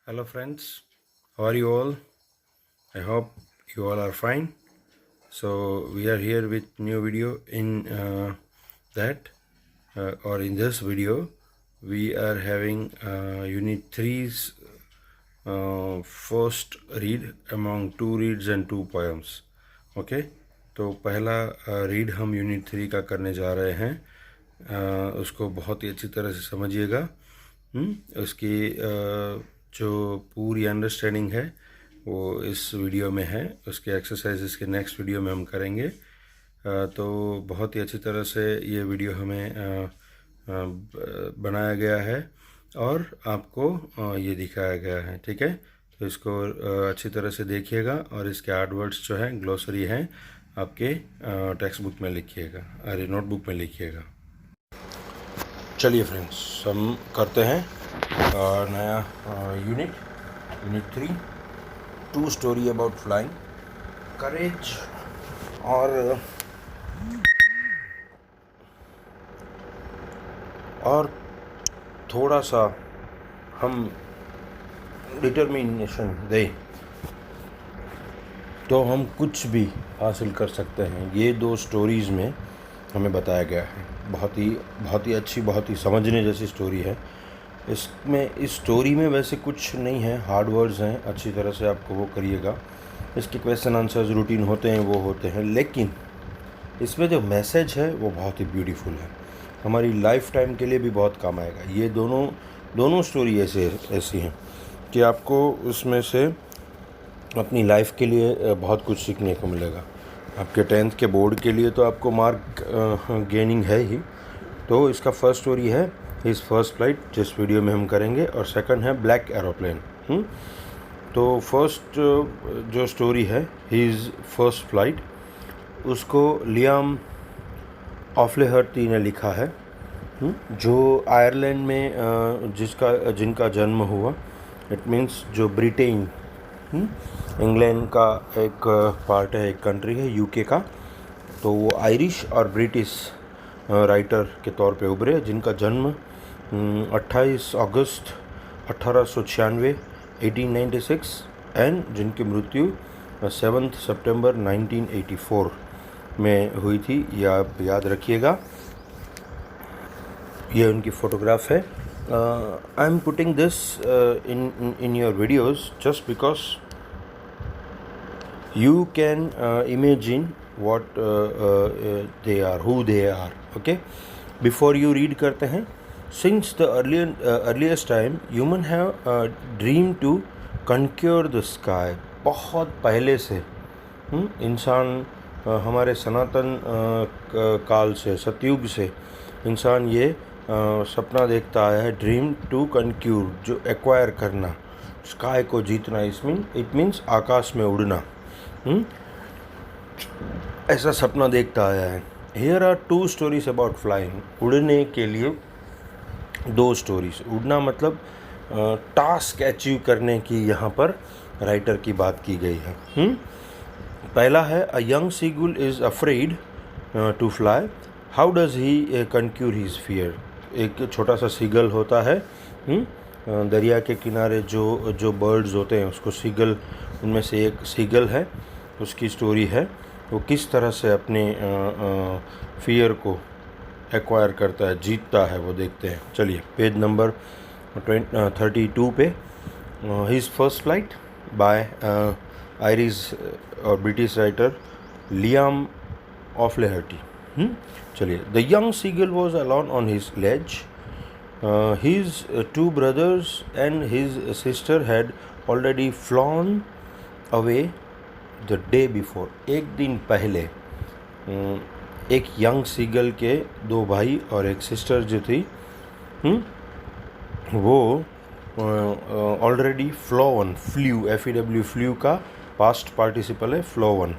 Hello friends, how are you all? I hope you all are fine. So we are here with new video in or in this video we are having unit 3's first read among 2 reads and 2 poems. Okay, तो पहला read हम unit 3 का करने जा रहे हैं. उसको बहुत ही अच्छी तरह से समझिएगा. उसकी जो पूरी अंडरस्टैंडिंग है वो इस वीडियो में है. उसके एक्सरसाइजेस के नेक्स्ट वीडियो में हम करेंगे. तो बहुत ही अच्छी तरह से ये वीडियो हमें बनाया गया है और आपको ये दिखाया गया है. ठीक है, तो इसको अच्छी तरह से देखिएगा और इसके आर्ट वर्ड्स जो हैं ग्लोसरी हैं आपके टेक्स्ट बुक में लिखिएगा, अरे नोटबुक में लिखिएगा. चलिए फ्रेंड्स, हम करते हैं नया यूनिट 3 2 स्टोरी अबाउट फ्लाइंग, करेज और थोड़ा सा हम डिटर्मिनेशन दें तो हम कुछ भी हासिल कर सकते हैं. ये 2 स्टोरीज़ में हमें बताया गया है. बहुत ही अच्छी, बहुत ही समझने जैसी स्टोरी है. इस स्टोरी में वैसे कुछ नहीं है, हार्ड वर्ड्स हैं, अच्छी तरह से आपको वो करिएगा. इसके क्वेश्चन आंसर्स रूटीन होते हैं, वो होते हैं, लेकिन इसमें जो मैसेज है वो बहुत ही ब्यूटीफुल है. हमारी लाइफ टाइम के लिए भी बहुत काम आएगा. ये दोनों स्टोरी ऐसी हैं कि आपको उसमें से अपनी लाइफ के लिए बहुत कुछ सीखने को मिलेगा. आपके 10th के बोर्ड के लिए तो आपको मार्क गेनिंग है ही. तो इसका फर्स्ट स्टोरी है हिज फर्स्ट फ्लाइट, जिस वीडियो में हम करेंगे, और सेकंड है ब्लैक एरोप्लेन. तो फर्स्ट जो स्टोरी है हिज फर्स्ट फ्लाइट, उसको लियाम ऑफ्लेहर्टी ने लिखा है, जो आयरलैंड में जिनका जन्म हुआ. इट मीन्स जो ब्रिटेन, इंग्लैंड का एक पार्ट है, एक कंट्री है यूके का. तो वो आयरिश और ब्रिटिश राइटर के तौर पे उभरे, जिनका जन्म 28 अगस्त 1896 1896 एंड जिनकी मृत्यु 7 सितंबर 1984 में हुई थी. ये आप याद रखिएगा. ये उनकी फ़ोटोग्राफ है. I am putting this in your videos just because you can imagine what they are, who they are. Okay, before you read करते हैं. Since the earliest time human have dreamed to conquer the sky. बहुत पहले से इंसान, हमारे सनातन काल से, सतयुग से इंसान ये सपना देखता आया है, ड्रीम टू कन्क्यूर, जो एक्वायर करना, स्काई को जीतना. इट मीन्स आकाश में उड़ना. ऐसा सपना देखता आया है. Here are 2 stories about flying. उड़ने के लिए 2 स्टोरीज. उड़ना मतलब टास्क अचीव करने की यहाँ पर राइटर की बात की गई है. पहला है a young seagull is afraid to fly, how does he conquer his fear. एक छोटा सा सीगल होता है, दरिया के किनारे जो बर्ड्स होते हैं उसको सीगल, उनमें से एक सीगल है, उसकी स्टोरी है. वो किस तरह से अपने फियर को एक्वायर करता है, जीतता है, वो देखते हैं. चलिए पेज नंबर 32 पे. His first flight by Irish और ब्रिटिश राइटर लियाम ऑफ्लेहर्टी. चलिए. The young seagull was alone on his ledge. His 2 brothers and his sister had already flown away the day before. एक दिन पहले एक young seagull के 2 भाई और एक सिस्टर जो थी, वो ऑलरेडी फ्लू FEW का पास्ट पार्टिसिपल है, फ्लोवन,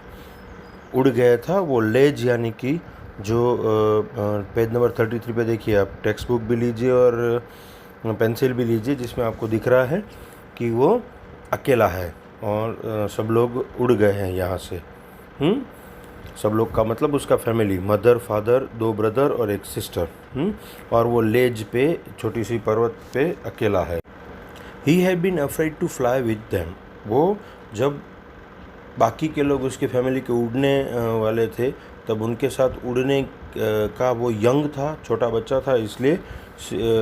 उड़ गया था. वो लेज यानी कि जो पेज नंबर 33 पे देखिए, आप टेक्स्ट बुक भी लीजिए और पेंसिल भी लीजिए, जिसमें आपको दिख रहा है कि वो अकेला है और सब लोग उड़ गए हैं यहाँ से. सब लोग का मतलब उसका फैमिली, मदर, फादर, 2 ब्रदर और एक सिस्टर. और वो लेज पे, छोटी सी पर्वत पे अकेला है. He had been afraid to fly with them. वो जब बाकी के लोग उसकी फैमिली के उड़ने वाले थे तब उनके साथ उड़ने का वो यंग था, छोटा बच्चा था, इसलिए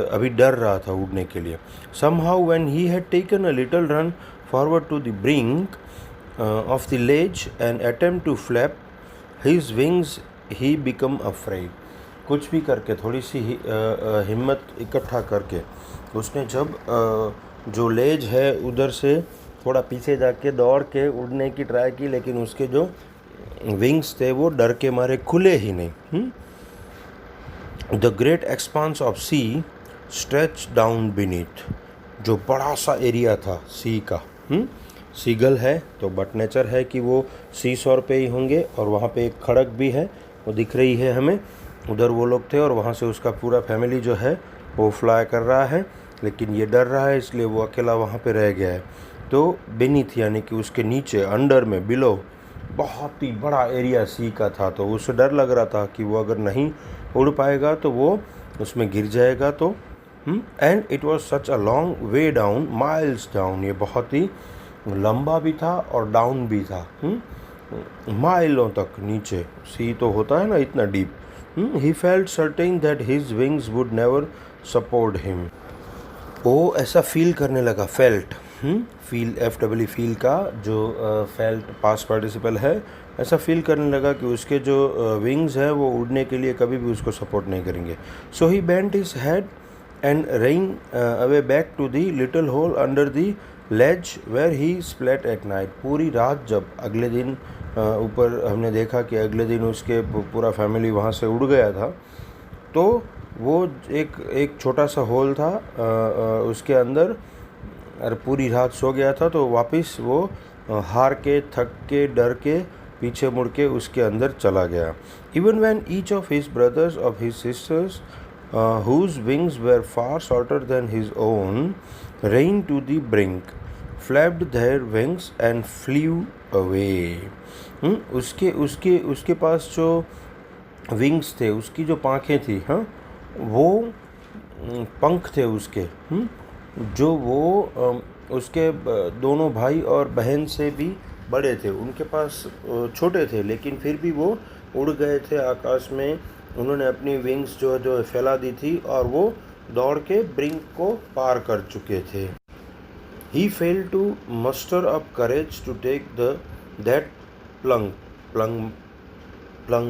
अभी डर रहा था उड़ने के लिए। Somehow when he had taken a little run forward to the brink of the ledge and attempt to flap his wings, he become afraid। कुछ भी करके थोड़ी सी हिम्मत इकट्ठा करके उसने जब जो लेज है उधर से थोड़ा पीछे जाके दौड़ के उड़ने की ट्राई की, लेकिन उसके जो विंग्स थे वो डर के मारे खुले ही नहीं। The great expanse of sea stretch down beneath. जो बड़ा सा एरिया था सी का, सीगल है तो बट नेचर है कि वो सी शोर पे ही होंगे, और वहाँ पे एक खड़क भी है वो दिख रही है हमें, उधर वो लोग थे और वहाँ से उसका पूरा फैमिली जो है वो फ्लाई कर रहा है, लेकिन ये डर रहा है इसलिए वो अकेला वहाँ पे रह गया है। तो बीनीथ यानी कि उसके नीचे, अंडर में, बिलो बहुत ही बड़ा एरिया सी का था, तो उसे डर लग रहा था कि वो अगर नहीं उड़ पाएगा तो वो उसमें गिर जाएगा। तो and it was such a long way down, miles down, ये बहुत ही लंबा भी था और डाउन भी था, माइलों तक नीचे। सी तो होता है ना इतना deep. He felt certain that his wings would never support him. वो ऐसा फील करने लगा, फेल्ट, फील, FW फील का जो फेल्ट पास्ट पार्टिसिपल है, ऐसा फील करने लगा कि उसके जो विंग्स हैं वो उड़ने के लिए कभी भी उसको सपोर्ट नहीं करेंगे। So he bent his head and run away back to the little hole under the ledge where he slept at night. पूरी रात जब अगले दिन ऊपर हमने देखा कि अगले दिन उसके पूरा फैमिली वहाँ से उड़ गया था, तो वो एक छोटा सा होल था उसके अंदर, और पूरी रात सो गया था, तो वापस वो हार के, थक के, डर के, पीछे मुड़ के उसके अंदर चला गया। Even when each of his brothers of his sisters whose wings were far shorter than his own ran to the brink, flapped their wings and flew away। उसके उसके उसके पास जो विंग्स थे, उसकी जो पाँखें थी, वो पंख थे उसके, जो वो उसके दोनों भाई और बहन से भी बड़े थे, उनके पास छोटे थे, लेकिन फिर भी वो उड़ गए थे आकाश में। उन्होंने अपनी विंग्स जो फैला दी थी और वो दौड़ के ब्रिंक को पार कर चुके थे। He fail to muster up courage to take that plunge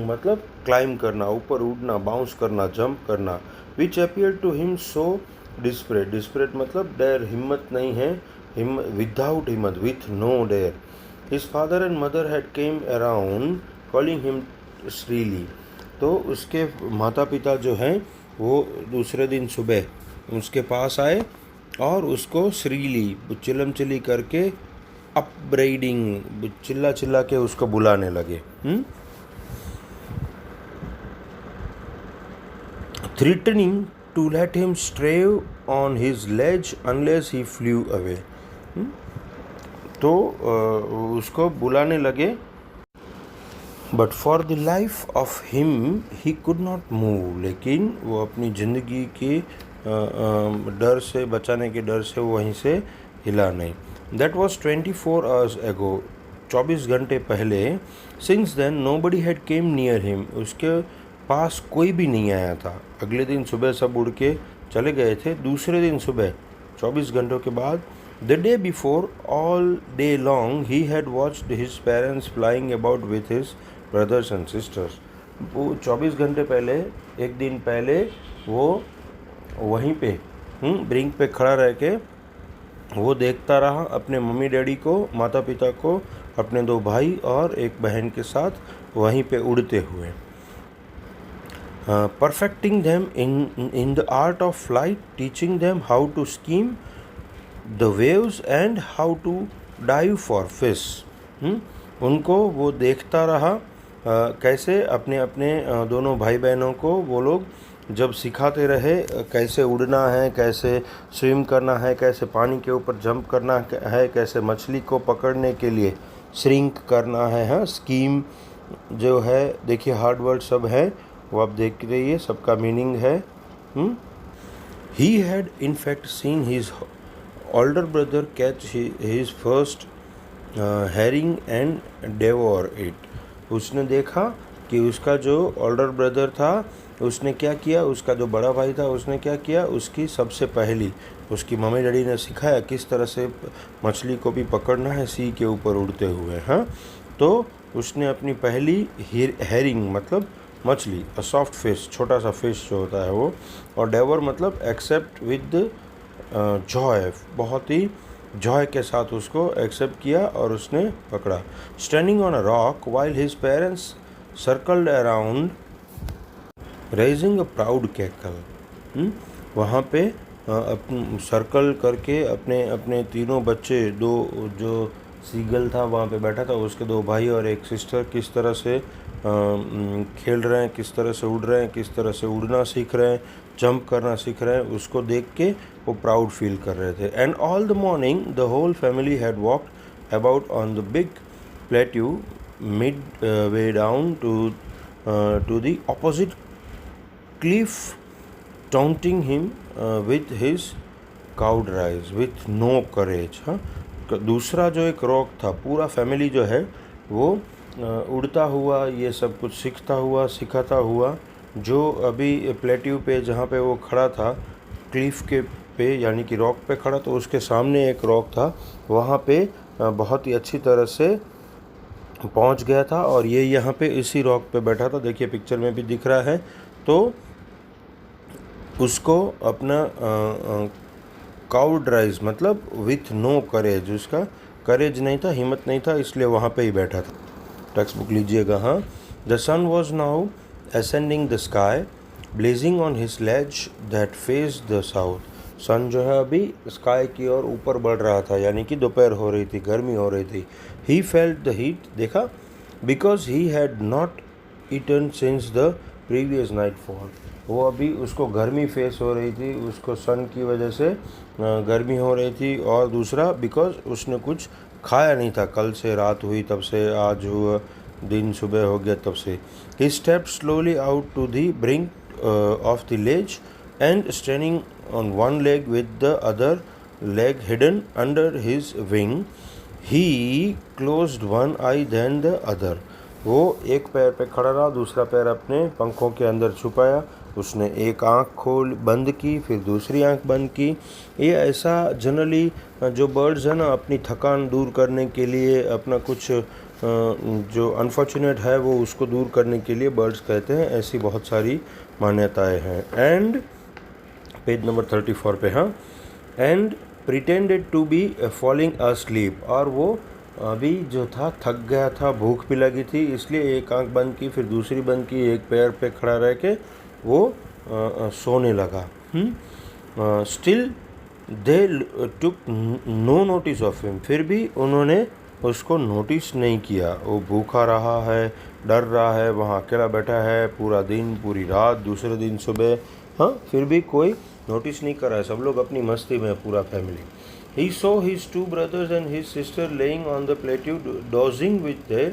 मतलब क्लाइम करना, ऊपर उड़ना, बाउंस करना, जंप करना। Which appear to him so desperate, desperate मतलब डेयर, हिम्मत नहीं है, विदाउट हिम्मत, with no dare. His father and mother had came around calling him shrilly. तो उसके माता पिता जो हैं वो दूसरे दिन सुबह उसके पास आए और उसको श्रीली, चिल्लम-चिल्ली करके, अपब्रेडिंग, चिल्ला चिल्ला के उसको बुलाने लगे। Threatening to let him starve on his ledge unless he flew away. तो उसको बुलाने लगे, but for the life of him he could not move. लेकिन वो अपनी ज़िंदगी की डर से, बचाने के डर से वो वहीं से हिला नहीं। दैट वॉज 24 आवर्स एगो, 24 घंटे पहले। Since then nobody had came near him, उसके पास कोई भी नहीं आया था। अगले दिन सुबह सब उड़ के चले गए थे, दूसरे दिन सुबह 24 घंटों के बाद, the day before, all day long he had watched his parents flying about with his brothers and sisters. वो 24 घंटे पहले, एक दिन पहले, वो वहीं पे ब्रिंक पे खड़ा रह के वो देखता रहा अपने मम्मी डैडी को, माता पिता को, अपने 2 भाई और एक बहन के साथ वहीं पे उड़ते हुए। Perfecting them in the art of flight, teaching them how to skim the waves and how to dive for fish. उनको वो देखता रहा कैसे अपने अपने दोनों भाई बहनों को वो लोग जब सिखाते रहे, कैसे उड़ना है, कैसे स्विम करना है, कैसे पानी के ऊपर जंप करना है, कैसे मछली को पकड़ने के लिए श्रिंक करना है। स्कीम जो है, देखिए हार्ड वर्ड सब है, वो आप देख रहिए, सबका मीनिंग है। He had in fact seen his older brother catch his first herring and devour it. उसने देखा कि उसका जो older brother था उसने क्या किया, उसका जो बड़ा भाई था उसने क्या किया, उसकी सबसे पहली उसकी मम्मी डैडी ने सिखाया किस तरह से मछली को भी पकड़ना है सी के ऊपर उड़ते हुए। हाँ, तो उसने अपनी पहली हेरिंग मतलब मछली, अ सॉफ्ट फिश, छोटा सा फिश जो होता है वो, और डेवर मतलब एक्सेप्ट विद जॉय, बहुत ही जॉय के साथ उसको एक्सेप्ट किया और उसने पकड़ा। Standing on a rock while his parents circled around raising a proud cackle. वहाँ पे सर्कल करके अपने अपने तीनों बच्चे, दो जो सीगल था वहाँ पे बैठा था, उसके दो भाई और एक सिस्टर किस तरह से खेल रहे हैं, किस तरह से उड़ रहे हैं, किस तरह से उड़ना सीख रहे हैं, जंप करना सीख रहे हैं, उसको देख के वो प्राउड फील कर रहे थे। And all the morning the whole family had walked about on the big plateau midway down to the opposite cliff, taunting him with his cowardice, with no courage। हाँ, दूसरा जो एक rock था, पूरा family जो है वो उड़ता हुआ ये सब कुछ सीखता हुआ सिखाता हुआ, जो अभी प्लेट्यू पे जहाँ पे वो खड़ा था क्लिफ के पे यानी कि रॉक पे खड़ा, तो उसके सामने एक रॉक था, वहाँ पे बहुत ही अच्छी तरह से पहुँच गया था और ये यहाँ पे इसी रॉक पे बैठा था। देखिए पिक्चर में भी दिख रहा है। तो उसको अपना काउड्राइज मतलब विथ नो करेज, उसका करेज नहीं था, हिम्मत नहीं था, इसलिए वहाँ पे ही बैठा था। टेक्स्ट बुक लीजिएगा। हाँ, the sun was now ascending the sky blazing on his ledge that face the south. Sun जो है अभी स्काई की ओर ऊपर बढ़ रहा था, यानी कि दोपहर हो रही थी, गर्मी हो रही थी। ही फेल्ट द हीट, देखा, because he had not eaten since the previous nightfall. वो अभी उसको गर्मी फेस हो रही थी, उसको सन की वजह से गर्मी हो रही थी, और दूसरा बिकॉज उसने कुछ खाया नहीं था, कल से रात हुई तब से, आज हुआ दिन सुबह हो गया तब से। He step slowly out to the brink of the ledge and standing on one leg with the other leg hidden under his wing, he closed one eye then the other। वो एक पैर पे खड़ा रहा, दूसरा पैर अपने पंखों के अंदर छुपाया, उसने एक आँख बंद की, फिर दूसरी आँख बंद की। ये ऐसा जनरली जो बर्ड्स है ना, अपनी थकान दूर करने के लिए, अपना कुछ जो अनफॉर्चुनेट है वो उसको दूर करने के लिए बर्ड्स कहते हैं, ऐसी बहुत सारी मान्यताएं हैं। एंड पेज नंबर 34 पे, हाँ, and pretended to be falling asleep, और वो अभी जो था थक गया था, भूख भी लगी थी, इसलिए एक आंख बंद की, फिर दूसरी बंद की, एक पैर पे खड़ा रह के वो सोने लगा। Still they took no notice of him, फिर भी उन्होंने उसको नोटिस नहीं किया। वो भूखा रहा है, डर रहा है, वहाँ अकेला बैठा है पूरा दिन, पूरी रात, दूसरे दिन सुबह, हाँ, फिर भी कोई नोटिस नहीं कर रहा है, सब लोग अपनी मस्ती में, पूरा family. He saw his two brothers and his sister laying on the plateau, dozing with their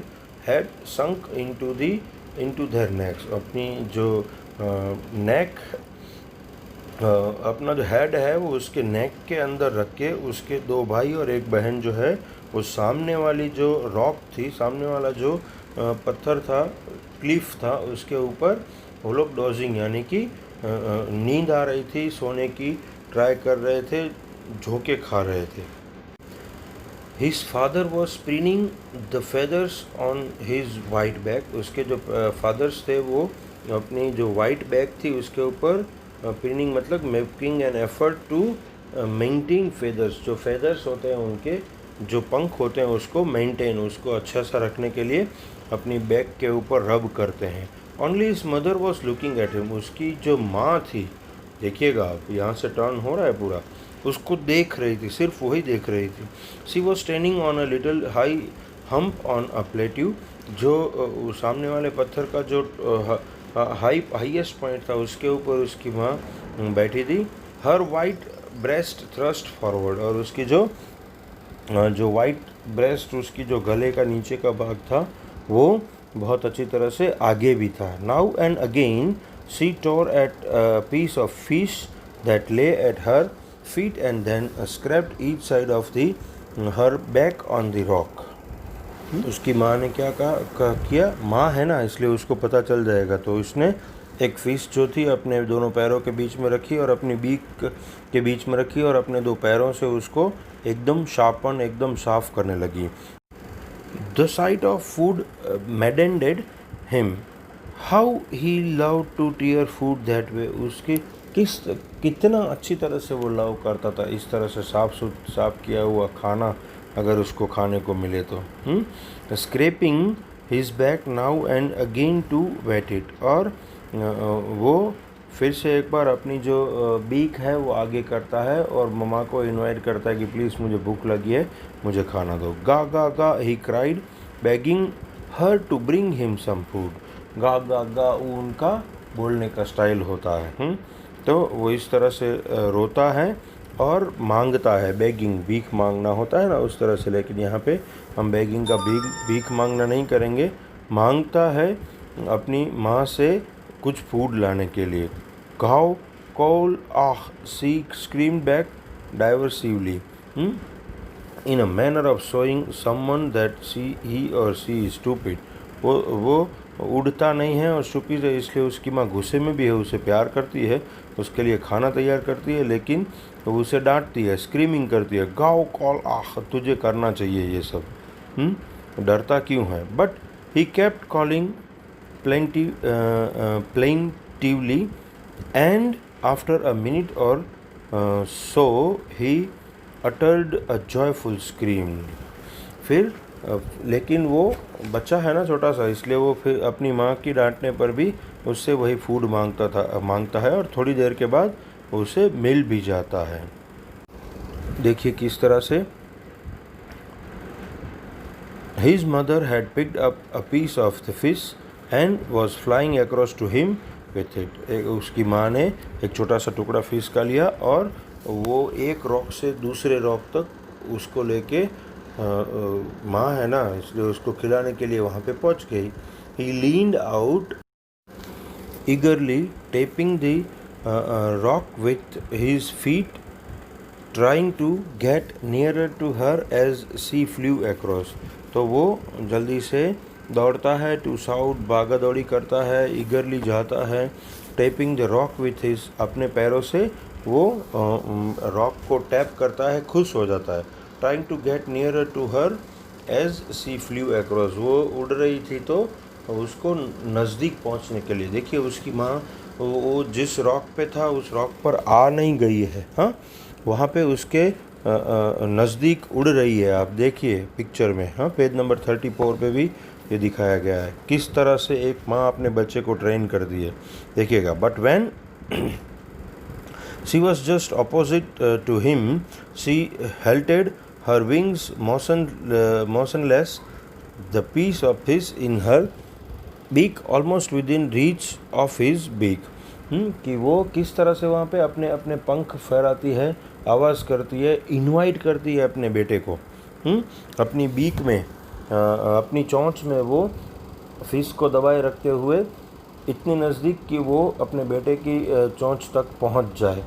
head sunk into their necks। अपनी जो नेक, अपना जो हेड है वो उसके नेक के अंदर रख के, उसके दो भाई और एक बहन जो है, वो सामने वाली जो रॉक थी, सामने वाला जो पत्थर था, क्लिफ था, उसके ऊपर वो लोग डोजिंग यानी कि नींद आ रही थी, सोने की ट्राई कर रहे थे, झोंके खा रहे थे। His father was preening the feathers on his white back। उसके जो फादर्स थे वो अपनी जो वाइट बैक थी उसके ऊपर प्रीनिंग मतलब making an effort to maintain feathers. जो फेदर्स होते हैं उनके जो पंख होते हैं उसको मेंटेन, उसको अच्छा सा रखने के लिए अपनी बैक के ऊपर रब करते हैं। Only his mother was looking at him. उसकी जो माँ थी, देखिएगा आप, यहाँ से टर्न हो रहा है पूरा, उसको देख रही थी, सिर्फ वही देख रही थी। She was standing on a little high hump on a plateau. जो सामने वाले पत्थर का जो हाईएस्ट पॉइंट था उसके ऊपर उसकी माँ बैठी थी। हर वाइट ब्रेस्ट थ्रस्ट फॉरवर्ड, और उसकी जो वाइट ब्रेस्ट, उसकी जो गले का नीचे का भाग था वो बहुत अच्छी तरह से आगे भी था। Now and again she tore at piece of fish that lay at her feet and then scraped each side of her back on the rock. उसकी माँ ने क्या किया, माँ है ना इसलिए उसको पता चल जाएगा, तो उसने एक फिश जो थी अपने दोनों पैरों के बीच में रखी और अपनी बीक के बीच में रखी और अपने दो पैरों से उसको एकदम साफ करने लगी. The sight of food maddened him. How he loved to tear food that way. उसकी कितना अच्छी तरह से वो लव करता था इस तरह से साफ किया हुआ खाना अगर उसको खाने को मिले तो. Scraping his back now and again to wet it. और वो फिर से एक बार अपनी जो बीक है वो आगे करता है और मम्मा को इनवाइट करता है कि प्लीज़ मुझे भूख लगी है, मुझे खाना दो. गा गा गा he cried begging her to bring him some food. गा गा गा उनका बोलने का स्टाइल होता है. तो वो इस तरह से रोता है और मांगता है. बेगिंग भीख मांगना होता है ना उस तरह से, लेकिन यहाँ पे हम बेगिंग का भीख मांगना नहीं करेंगे. मांगता है अपनी माँ से कुछ फूड लाने के लिए. घाव call ah she scream back derisively in a manner of showing someone that he or she is stupid. वो उड़ता नहीं है और स्टूपिड है, इसलिए उसकी माँ गुस्से में भी है, उसे प्यार करती है, उसके लिए खाना तैयार करती है, लेकिन वो उसे डांटती है, स्क्रीमिंग करती है. गाओ कॉल आह तुझे करना चाहिए ये सब, डरता क्यों है. But he kept calling plaintively and after a minute or so he uttered a joyful scream. फिर लेकिन वो बच्चा है ना छोटा सा, इसलिए वो फिर अपनी माँ की डांटने पर भी उससे वही फूड मांगता है और थोड़ी देर के बाद उसे मिल भी जाता है. देखिए किस तरह से his mother had picked up a piece of the fish and was flying across to him with it. उसकी माँ ने एक छोटा सा टुकड़ा फिश का लिया और वो एक रॉक से दूसरे रॉक तक उसको लेके माँ है ना इसलिए उसको खिलाने के लिए वहाँ पे पहुँच गई. He leaned out eagerly, tapping the rock with his feet, trying to get nearer to her as she flew across. तो वो जल्दी से दौड़ता है, टू साउट भागा दौड़ी करता है, ईगरली जाता है, tapping the rock with his अपने पैरों से वो रॉक को टैप करता है, खुश हो जाता है. Trying to get nearer to her as she flew across. वो उड़ रही थी तो उसको नज़दीक पहुंचने के लिए. देखिए उसकी माँ वो जिस रॉक पे था उस रॉक पर आ नहीं गई है, हाँ वहाँ पे उसके नज़दीक उड़ रही है. आप देखिए पिक्चर में, हाँ पेज नंबर 34 पे भी ये दिखाया गया है किस तरह से एक माँ अपने बच्चे को ट्रेन कर दी है. देखिएगा. But when she was just opposite to him she halted her wings motionless, the piece of fish in her beak almost within reach of his beak. कि वो किस तरह से वहाँ पे अपने अपने पंख फहराती है, आवाज़ करती है, इनवाइट करती है अपने बेटे को. अपनी बीक में अपनी चोंच में वो फिश को दबाए रखते हुए इतनी नज़दीक कि वो अपने बेटे की चोंच तक पहुंच जाए.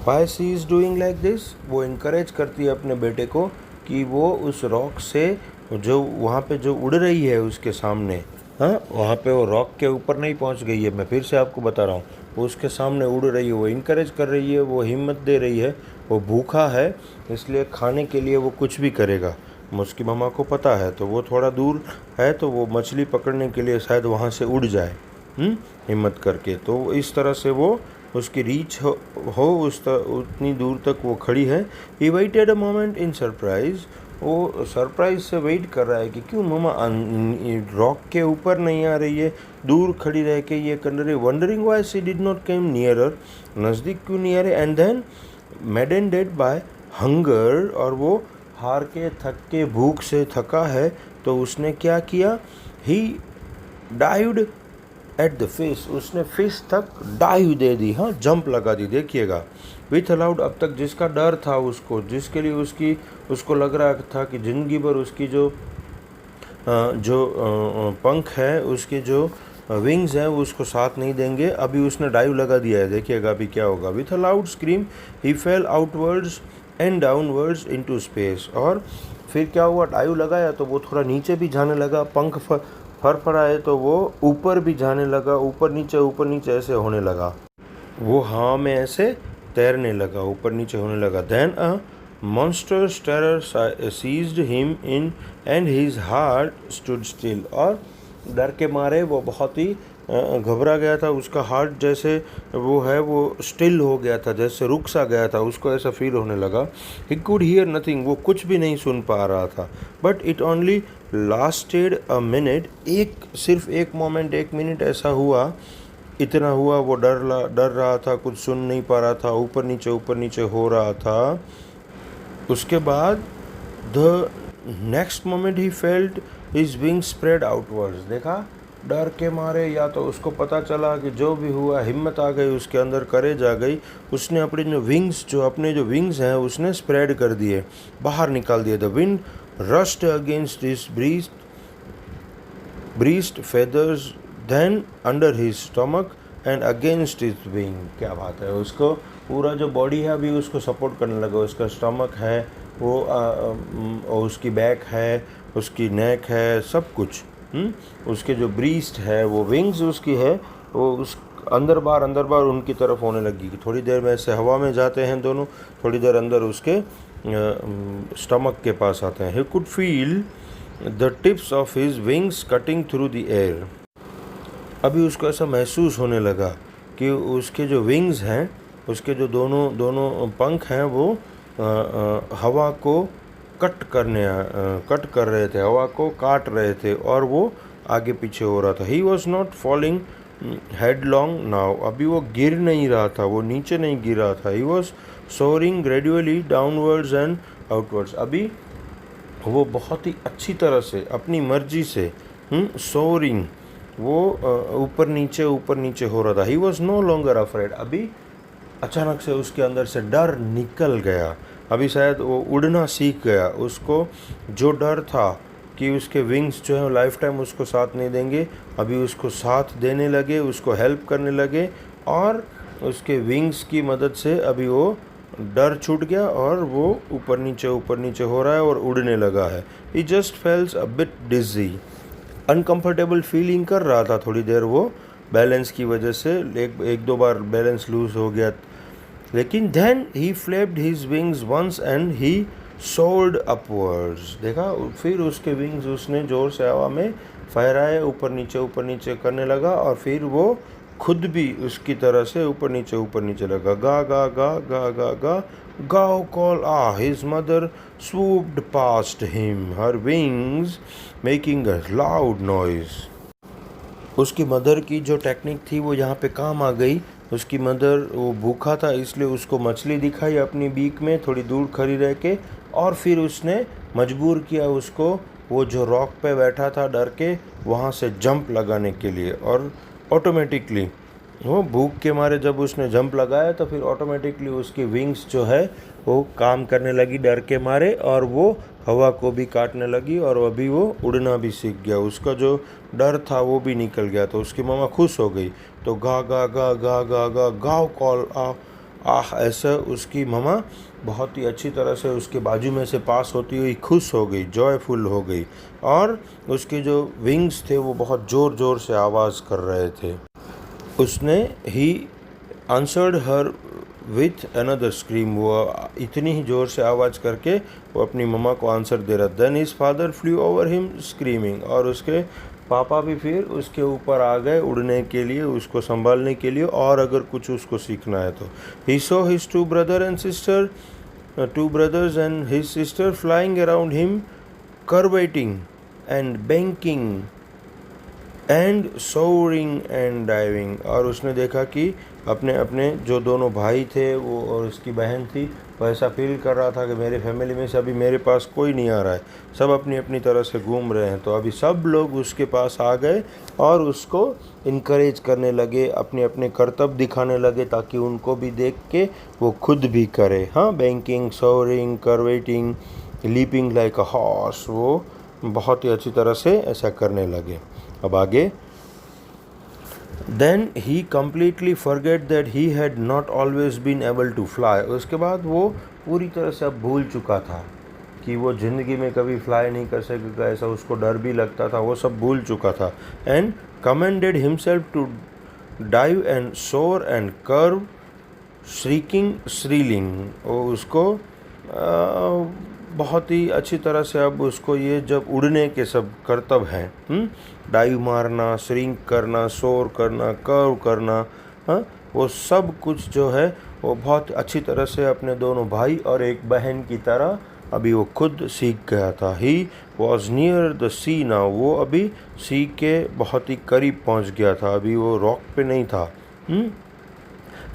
Why she is doing like this. वो इनकरेज करती है अपने बेटे को कि वो उस रॉक से जो वहाँ पे जो उड़ रही है उसके सामने, हाँ वहाँ पे वो रॉक के ऊपर नहीं पहुँच गई है, मैं फिर से आपको बता रहा हूँ, वो उसके सामने उड़ रही है, वो इनकरेज कर रही है, वो हिम्मत दे रही है, वो भूखा है इसलिए खाने के लिए वो कुछ भी करेगा. उसकी मम्मा को पता है तो वो थोड़ा दूर है तो वो मछली पकड़ने के लिए शायद वहाँ से उड़ जाए हिम्मत करके. तो इस तरह से वो उसकी रीच हो उतनी दूर तक वो खड़ी है. He waited a moment in surprise. वो सरप्राइज से वेट कर रहा है कि क्यों मम्मा रॉक के ऊपर नहीं आ रही है, दूर खड़ी रह के ये कर रही, wondering why she did not came nearer, नज़दीक क्यों नहीं आ रही. And then maddened by hunger. और वो हार के थक के भूख से थका है तो उसने क्या किया, ही डाइव्ड एट द फिश. उसने फिश तक डाइव दे दी, हाँ जंप लगा दी. देखिएगा. With allowed. अब तक जिसका डर था उसको, जिसके लिए उसको लग रहा था कि ज़िंदगी भर उसकी जो पंख है, उसकी जो विंग्स हैं वो उसको साथ नहीं देंगे। अभी उसने डाइव लगा दिया है, देखिएगा अभी क्या होगा। With a loud scream he fail outwards and downwards into space. और फिर क्या हुआ, डाइव लगाया तो वो थोड़ा नीचे भी जाने लगा, पंख फड़फड़ाए तो वो ऊपर भी जाने लगा, ऊपर नीचे ऐसे होने लगा। वो हवा में ऐसे तैरने लगा, ऊपर नीचे होने लगा। Then a monstrous terror seized him in and his heart stood still। और डर के मारे वो बहुत ही घबरा गया था, उसका हार्ट जैसे वो है वो स्टिल हो गया था, जैसे रुक सा गया था, उसको ऐसा फील होने लगा। ही कुड हियर नथिंग, वो कुछ भी नहीं सुन पा रहा था। But it only lasted a minute, सिर्फ एक मोमेंट, 1 मिनट ऐसा हुआ, इतना हुआ। वो डर रहा था, कुछ सुन नहीं पा रहा था, ऊपर नीचे हो रहा था। उसके बाद the next moment he felt his wings spread outwards. देखा, डर के मारे या तो उसको पता चला कि जो भी हुआ, हिम्मत आ गई उसके अंदर, करेज आ गई, उसने अपने जो विंग्स हैं उसने स्प्रेड कर दिए, बाहर निकाल दिए। The wind rushed against his breast feathers then under his stomach and against his wing. क्या बात है, उसको पूरा जो बॉडी है अभी उसको सपोर्ट करने लगा। उसका स्टमक है वो, उसकी बैक है, उसकी नेक है, सब कुछ। उसके जो ब्रीस्ट है वो विंग्स उसकी है, वो उस अंदर बार उनकी तरफ होने लगी। कि थोड़ी देर में ऐसे हवा में जाते हैं दोनों, थोड़ी देर अंदर उसके स्टमक के पास आते हैं। He could feel the tips of his wings cutting through the air. अभी उसको ऐसा महसूस होने लगा कि उसके जो विंग्स हैं, उसके जो दोनों पंख हैं वो हवा को कट कर रहे थे, हवा को काट रहे थे, और वो आगे पीछे हो रहा था। He was not falling headlong now, अभी वो गिर नहीं रहा था, वो नीचे नहीं गिर रहा था। He was soaring gradually downwards and outwards. अभी वो बहुत ही अच्छी तरह से अपनी मर्जी से सोअरिंग, वो ऊपर नीचे हो रहा था। He was no longer afraid, अभी अचानक से उसके अंदर से डर निकल गया। अभी शायद वो उड़ना सीख गया। उसको जो डर था कि उसके विंग्स जो है लाइफ टाइम उसको साथ नहीं देंगे, अभी उसको साथ देने लगे, उसको हेल्प करने लगे, और उसके विंग्स की मदद से अभी वो डर छूट गया और वो ऊपर नीचे हो रहा है और उड़ने लगा है। He just fells a bit dizzy, uncomfortable feeling कर रहा था थोड़ी देर वो, बैलेंस की वजह से एक दो बार बैलेंस लूज हो गया। लेकिन then he flapped his wings once and he soared upwards. देखा, फिर उसके विंग्स उसने जोर से हवा में फहराए, ऊपर नीचे करने लगा, और फिर वो खुद भी उसकी तरह से ऊपर नीचे लगा। गा गा गा गा गा गा गाओ call ah. His mother swooped past him, her wings making a loud noise। उसकी मदर की जो टेक्निक थी वो यहाँ पे काम आ गई। उसकी मदर, वो भूखा था इसलिए उसको मछली दिखाई अपनी बीक में थोड़ी दूर खड़ी रह के, और फिर उसने मजबूर किया उसको, वो जो रॉक पे बैठा था डर के, वहाँ से जंप लगाने के लिए। और ऑटोमेटिकली वो भूख के मारे जब उसने जंप लगाया तो फिर ऑटोमेटिकली उसकी विंग्स जो है वो काम करने लगी डर के मारे, और वो हवा को भी काटने लगी, और अभी वो उड़ना भी सीख गया। उसका जो डर था वो भी निकल गया। तो उसकी मामा खुश हो गई। तो गा गा गा गा गा गा गाओ कॉल आह, ऐसा उसकी मामा बहुत ही अच्छी तरह से उसके बाजू में से पास होती हुई खुश हो गई, जॉयफुल हो गई, और उसके जो विंग्स थे वो बहुत ज़ोर से आवाज़ कर रहे थे। उसने he answered her with another scream, वो इतनी ही ज़ोर से आवाज़ करके वो अपनी मम्मा को आंसर दे रहा। Then his father flew over him screaming, और उसके पापा भी फिर उसके ऊपर आ गए उड़ने के लिए, उसको संभालने के लिए, और अगर कुछ उसको सीखना है तो। He saw his two brothers and his sister flying around him, curvating and banking and soaring and diving. और उसने देखा कि अपने जो दोनों भाई थे वो और उसकी बहन थी, वो ऐसा फील कर रहा था कि मेरे फैमिली में से अभी मेरे पास कोई नहीं आ रहा है, सब अपनी अपनी तरह से घूम रहे हैं। तो अभी सब लोग उसके पास आ गए और उसको इनकरेज करने लगे, अपने अपने कर्तव्य दिखाने लगे, ताकि उनको भी देख के वो खुद भी करे। हाँ, banking, soaring, curvetting, leaping like a horse, वो बहुत ही अच्छी तरह से ऐसा करने लगे। अब आगे then he completely forgot that he had not always been able to fly. उसके बाद वो पूरी तरह से अब भूल चुका था कि वो ज़िंदगी में कभी फ्लाई नहीं कर सकेगा, ऐसा उसको डर भी लगता था, वो सब भूल चुका था। And commanded himself to dive and soar and curve shrieking shrilly. वो उसको बहुत ही अच्छी तरह से अब उसको ये जब उड़ने के सब करतब हैं, डाइव मारना, श्रिंक करना, सोर करना, कर्व करना, वो सब कुछ जो है वो बहुत अच्छी तरह से अपने दोनों भाई और एक बहन की तरह अभी वो खुद सीख गया था। He was near the sea now. वो अभी सी के बहुत ही करीब पहुंच गया था, अभी वो रॉक पे नहीं था।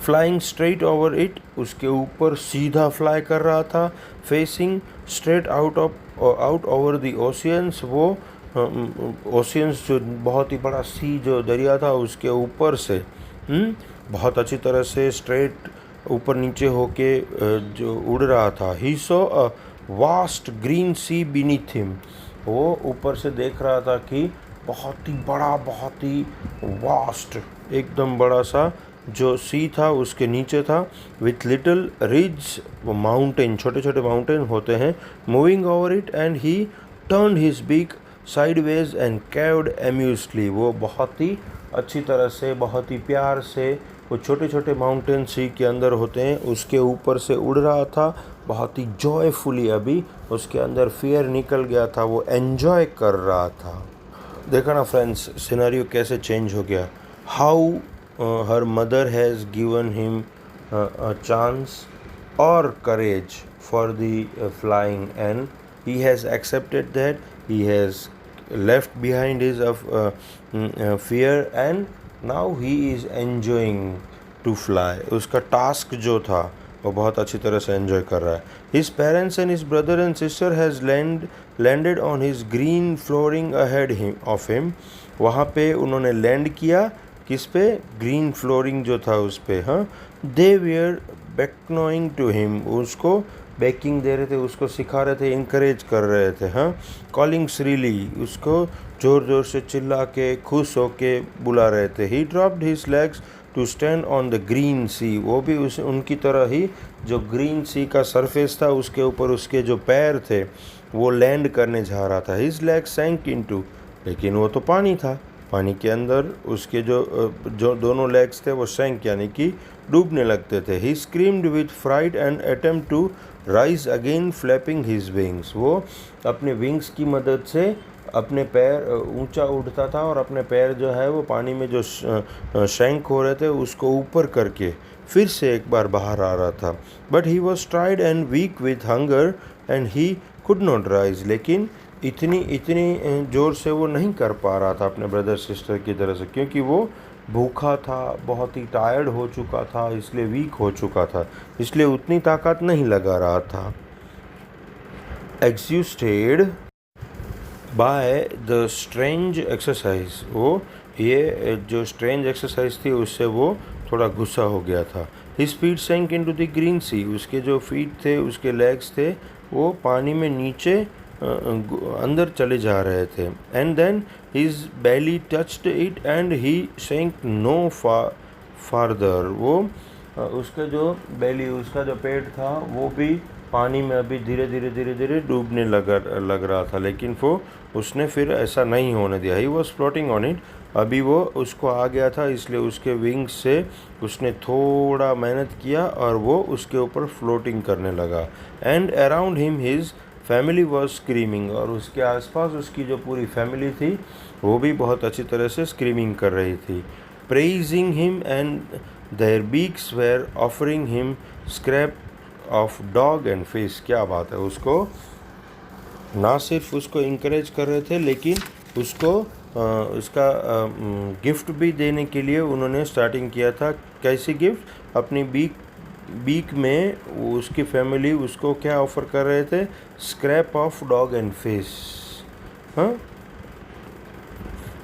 फ्लाइंग स्ट्रेट ओवर इट, उसके ऊपर सीधा फ्लाई कर रहा था। Facing straight out over the oceans, वो ओशियंस जो बहुत ही बड़ा सी जो दरिया था उसके ऊपर से बहुत अच्छी तरह से स्ट्रेट ऊपर नीचे होके जो उड़ रहा था। He saw a vast green sea beneath him. वो ऊपर से देख रहा था कि बहुत ही बड़ा, बहुत ही वास्ट, एकदम बड़ा सा जो सी था उसके नीचे था। विथ लिटिल रिज, वो माउंटेन, छोटे छोटे माउंटेन होते हैं, moving over it. And he turn his beak sideways and cawed amusedly. वो बहुत ही अच्छी तरह से, बहुत ही प्यार से, वो छोटे छोटे माउंटेन सी के अंदर होते हैं उसके ऊपर से उड़ रहा था, बहुत ही जॉयफुली। अभी उसके अंदर फियर निकल गया था, वो एन्जॉय कर रहा था। देखा ना फ्रेंड्स, सिनेरियो कैसे चेंज हो गया। How her mother has given him a chance or courage for the flying, and he has accepted that. He has left behind his fear, and now he is enjoying to fly. उसका task जो था वो बहुत अच्छी तरह से enjoy कर रहा है। His parents and his brother and sister has landed on his green flooring ahead of him. वहाँ पे उन्होंने लैंड किया, किस पे? ग्रीन फ्लोरिंग जो था उस पे। दे वेयर बेकनोइंग टू हिम, उसको बेकिंग दे रहे थे, उसको सिखा रहे थे, इंकरेज कर रहे थे। कॉलिंग श्रीली, उसको ज़ोर ज़ोर से चिल्ला के खुश होके बुला रहे थे। He dropped his legs to stand on the green sea. वो भी उनकी तरह ही जो ग्रीन सी का सरफेस था उसके ऊपर उसके जो पैर थे वो लैंड करने जा रहा था। हिज लेग्स सैंक इनटू, लेकिन वो तो पानी था, पानी के अंदर उसके जो दोनों लेग्स थे वो सैंक यानी कि डूबने लगते थे। He screamed with fright and attempt to rise again flapping his wings. वो अपने विंग्स की मदद से अपने पैर ऊंचा उठता था और अपने पैर जो है वो पानी में जो सैंक हो रहे थे उसको ऊपर करके फिर से एक बार बाहर आ रहा था। But he was tired and weak with hunger and he could not rise. लेकिन इतनी ज़ोर से वो नहीं कर पा रहा था अपने ब्रदर सिस्टर की तरह से, क्योंकि वो भूखा था, बहुत ही टायर्ड हो चुका था, इसलिए वीक हो चुका था, इसलिए उतनी ताकत नहीं लगा रहा था। Exhausted by the strange exercise, वो ये जो स्ट्रेंज एक्सरसाइज थी उससे वो थोड़ा गुस्सा हो गया था। His feet sank into the green sea, उसके जो फीट थे, उसके लेग्स थे, वो पानी में नीचे अंदर चले जा रहे थे। And then his belly touched it and he sank no farther. वो उसका जो बेली, उसका जो पेट था वो भी पानी में अभी धीरे धीरे डूबने लग रहा था, लेकिन वो उसने फिर ऐसा नहीं होने दिया। He was floating on it, अभी वो उसको आ गया था, इसलिए उसके विंग्स से उसने थोड़ा मेहनत किया और वो उसके ऊपर फ्लोटिंग करने लगा। And around him his family was screaming, और उसके आसपास उसकी जो पूरी फैमिली थी वो भी बहुत अच्छी तरह से स्क्रीमिंग कर रही थी। Praising him and their beaks were offering him scrap of dog and fish. क्या बात है, उसको ना सिर्फ उसको इंकरेज कर रहे थे लेकिन उसको उसका गिफ्ट भी देने के लिए उन्होंने स्टार्टिंग किया था। कैसी गिफ्ट? अपनी बीक में उसकी फैमिली उसको क्या ऑफ़र कर रहे थे? Scrap of dog and fish.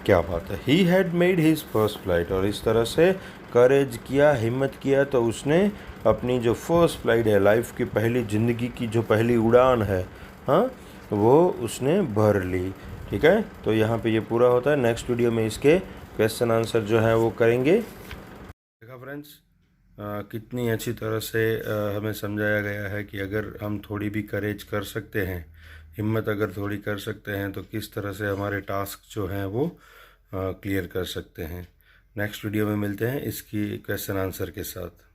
क्या बात है। He had made his first flight, और इस तरह से करेज किया, हिम्मत किया तो उसने अपनी जो फर्स्ट फ्लाइट है, लाइफ की पहली, ज़िंदगी की जो पहली उड़ान है, वो उसने भर ली। ठीक है, तो यहाँ पे ये पूरा होता है। नेक्स्ट वीडियो में इसके क्वेश्चन आंसर जो है वो करेंगे। देखा फ्रेंड्स, कितनी अच्छी तरह से हमें समझाया गया है कि अगर हम थोड़ी भी करेज कर सकते हैं, हिम्मत अगर थोड़ी कर सकते हैं, तो किस तरह से हमारे टास्क जो हैं वो क्लियर कर सकते हैं। नेक्स्ट वीडियो में मिलते हैं इसकी क्वेश्चन आंसर के साथ।